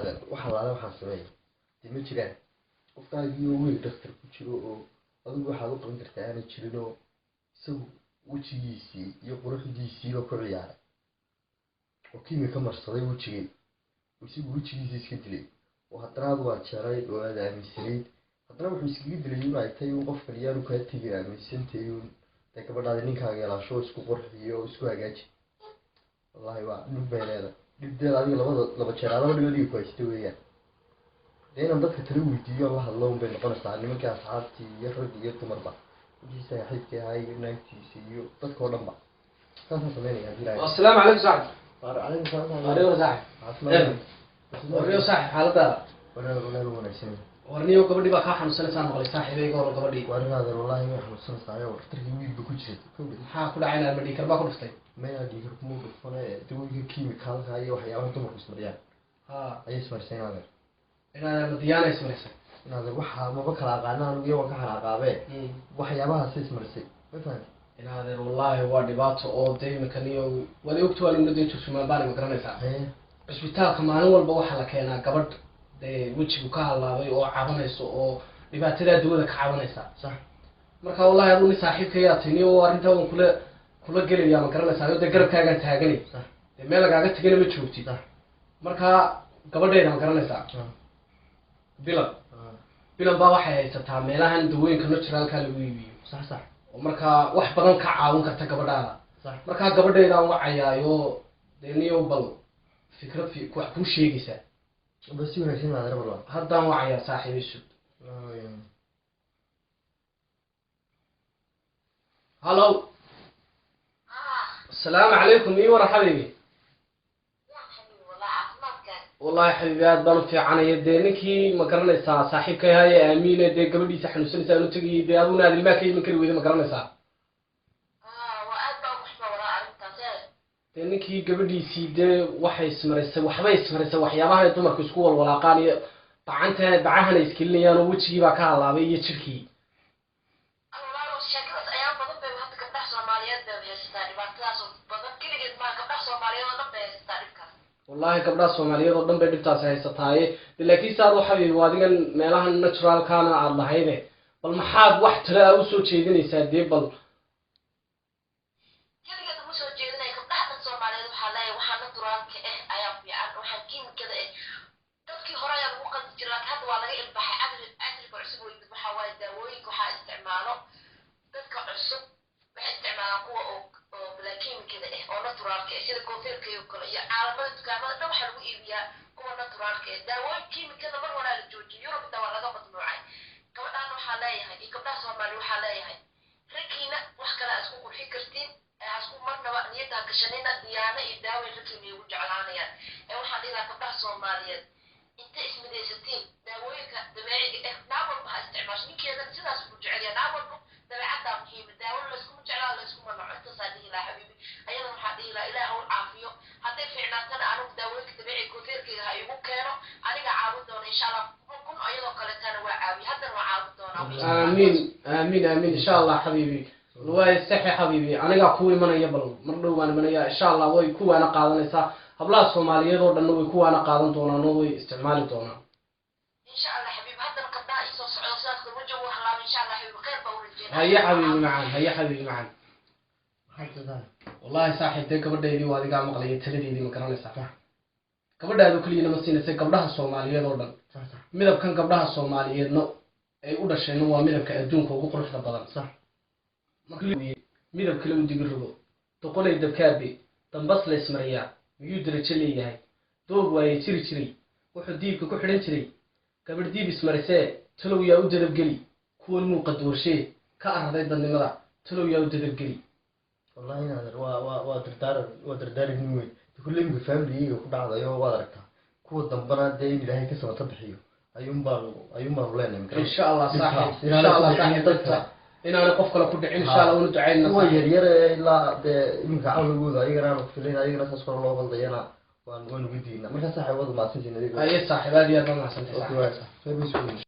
هذا وحلا وحاسبين تمشي qofka iyo wiil dhakhtar ku jiro oo adigu waxa uu qaban kartaa inay jirino isagu wajigiisii iyo quruxdiisii oo ku ciyaaray oo kiimika marsaday wajiga wajigiisii iska dilay oo haddana waa jaray oo aad aaminsanay haddana wuxuu iskaga dilay inuu ay tahay qof kaliya uu ka tagay aaminsantahay oo gabadhaada ninkaaga yeelasho isku qurxiyo isku hagaaji wallahi waa nubeelada dibdeeda adiga laba jeer laba dhigood ku haystay weeyaan لأن ضدك تروي ديو الله اللهم بين قنص على مكان أصحابتي يخرج يتمر بقى جيسا حيتي هاي نايتي سيو ضدك ولا بقى كان سمعني هذه السلام عليكم سعد عليكم السلام وريو صاحب وريو صاحب حالتها ولا شيء ورنيو قبل بقى خاحن سنة مقلي صاحبي قبل قبل ورنا هذا والله ما يحمل سنة صايا ورتري ويل بكوجت ها كل عين المديكر باكل فستي ما يدي يركمو بفنا توي كيميكال هاي وحياة تمر مسمريان ها أي سمرسين هذا أنا مديانة اسمرسي هذا وح ما بكره قانا ويا وكحر عقابه وحيابها سمرسي ما فهم هذا والله هو دبات أو دايما كانيو وذي وقت ولا ندي تسمع بالي مقرنة ساعة بس بتاعك ما أنا ولا بوح لك أنا قبل ده وجه بكاه الله أو عابنا يسوع أو دبات لا دولك عابنا يسوع صح مركا والله هذول صاحب كياتني وأنتوا كل قليل يا مقرنة ساعة ده قرب كأجن تهاجني صح ده ما لك عجت تجينا بتشوفتي صح مركا قبل ده مقرنة ساعة bilan baa waxay haysataa meelahan dawooyinka naturalka lagu iibiyo صح oo marka wax badan ka caawin karta gabadhaada صح marka gabadheeda aan wacayaayo deeniyo bal fikrad wax ku sheegaysa bas si wanaagsan ma adar walaa haddaan wacayaa saaxiibiisu hallo السلام عليكم ايوه حبيبي والله حبيبي هاد بانو في عناية دي نكي مقرنيسا صاحبك هاي امينة دي قبل دي حنوسنيسا انو تجي دي ابونا هذه الماكي من كل ويدي مقرنيسا وأد بقى وحنا وراء أنت دي نكي قبل دي سيدي وحي اسمريسا وحبا اسمريسا وحيابها يتمر كسكوة الولاقاني طعنتها بعاها يسكلني انو وجهي باكا الله بي يتشركي أنا لا أروح شكلت أيام بضبط وحتى قد نحصل ماليات ده بيستاري بعد تاسو بضبط كل قد ما قد نحصل ماليات ده بيستاري والله قبل الصوماليين ضمن بدبتاس هيستاي لكن صاروا حبيبي وادين meelaha natural kana aad lahayde bal maxaad wax tira u soo jeedinaysaa bal kaliya ma soo jeedinay gabdhaha Soomaaliyeed waxa la yahay waxa naturalka ayaa fiican waxa kiimikada dadkii hore ayaa lagu qandi jiray hadda waa laga ilbaxay casriga cusub waxa way daawooyinka waxa isticmaalo dadka cusub waxa isticmaalaan kuwa oo kiimikada oo naturalka sida koofeerka iyo kale iyo caalamada dukaamada dhan waxa lagu iibiyaa kuwa naturalka daawooyin kiimikada mar wala la joojiyo Yurub dawa laga madnuucay gabadhan waxa leeyahay iyo gabdhaha Soomaaliyeed waxa leeyahay rakiina wax kale isku qurxin kartiin asku marnaba niyada gashanina diyaana iyo daaweyn rakiina ugu jeclaanayaan waxa dhigay gabdhaha Soomaaliyeed inta ismidaysatiin daawooyinka dabeeciga naabal waxa isticmaashay ninkeeda sidaas u jecel yahay naabal dabeecada muhiim daawo la isku jeclaa la isku manacto saadii la habibi ayada waxa dhigay ilaahay uu caafiyo haday fiicnaatana anigu daawooyinka dabeeciga koofeerkayga ha igu keeno aniga caawin doona insha Allah kun ayadoo kale tan waa caawi hadan waa caawin doona آمين آمين آمين إن شاء الله حبيبي الواي صحي حبيبي أنا قاعد من يبل مرلو أنا من إن شاء الله وي كوا أنا قاعد نسا هبلا الصوماليين دول إنه كوا أنا قاعد دونا نوي استعمال دونا إن شاء الله حبيبي هذا القضاء يصير عصات الوجه وحلا إن شاء الله حبيبي خير بورجينا هيا حبيبي معنا هيا حبيبي معنا هذا والله صاحب ده قبل ده يدي وادي قام مقلي تلدي يدي مكرنا نسا قبل ده كل يوم مسينا سي قبلها الصوماليين دول مذهب كان قبلها الصوماليين نو ay u dhasheen waa midabka adduunka ugu quruxda badan صح midab kale u digirro toqolay dabkaabe dambas la ismariyaa miyuu darajo leeyahay doog waayay jiray wuxuu diibka ku xidhan jiray gabadh diib ismarisee talow yaa u dadabgeli kuwan muuqa doorshe ka arday dadnimada talow yaa u dadabgeli والله هذا ودردار نوي كل يوم فاملي وكبعض وادركها كو دنبنا دين إلهي كسبة تضحيه أيوم بارو لنا إن شاء الله صاحب إن شاء الله صاحب إن أنا قف كلا كل إن شاء الله وندعينا هو يرير لا يمكن عاون يقول أيقنا نقفلين أيقنا تسكر الله بالضينا ونقول بدينا ما صاحب وضع ما سنتين أي صاحب هذه أنا ما سنتين أوكي